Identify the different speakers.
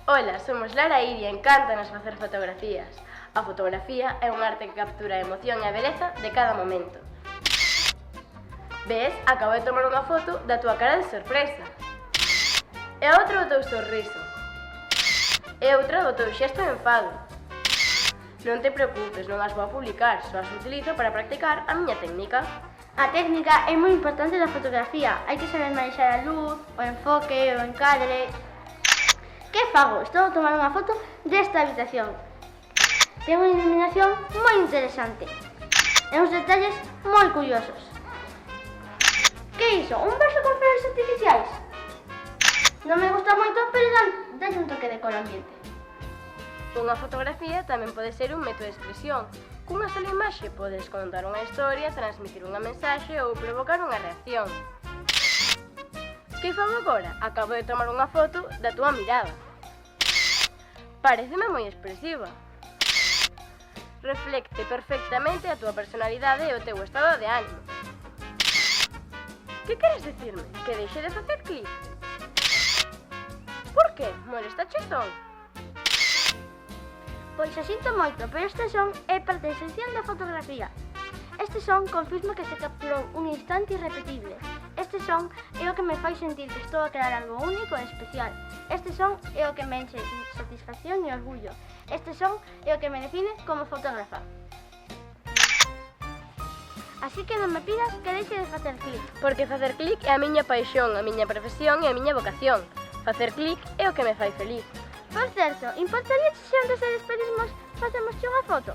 Speaker 1: Ola, somos Lara e Iria, encántanos facer fotografías. A fotografía é un arte que captura a emoción e a beleza de cada momento. Ves, acabo de tomar unha foto da túa cara de sorpresa. E outra do teu sorriso. E outra do teu xesto de enfado. Non te preocupes, non as vou a publicar, só as utilizo para practicar a miña técnica.
Speaker 2: A técnica é moi importante da fotografía. Hai que saber manexar a luz, o enfoque, o encadre. Que fago? Estou a tomar unha foto desta habitación. Ten unha iluminación moi interesante e uns detalles moi curiosos. Que é iso? Un vaso con flores artificiais? Non me gusta moito, pero dan un toque de cor ao ambiente.
Speaker 1: Unha fotografía tamén pode ser un método de expresión. Cunha sola imaxe podes contar unha historia, transmitir unha mensaxe ou provocar unha reacción. Que fago agora? Acabo de tomar unha foto da túa mirada. Paréceme moi expresiva. Reflecte perfectamente a túa personalidade e o teu estado de ánimo. Que queres dicirme? Que deixe de facer clic? Por que? Molestache son?
Speaker 2: Pois o sinto moito, pero este son é parte esencial da fotografía. Este son confirma que se capturou un instante irrepetible. Este son é o que me fai sentir que estou a crear algo único e especial. Este son é o que me enche de satisfacción e orgullo. Este son é o que me define como fotógrafa. Así que non me pidas que deixe de facer clic.
Speaker 1: Porque facer clic é a miña paixón, a miña profesión e a miña vocación. Facer clic é o que me fai feliz.
Speaker 2: Por certo, importaría se antes de despedirmos facemos unha foto?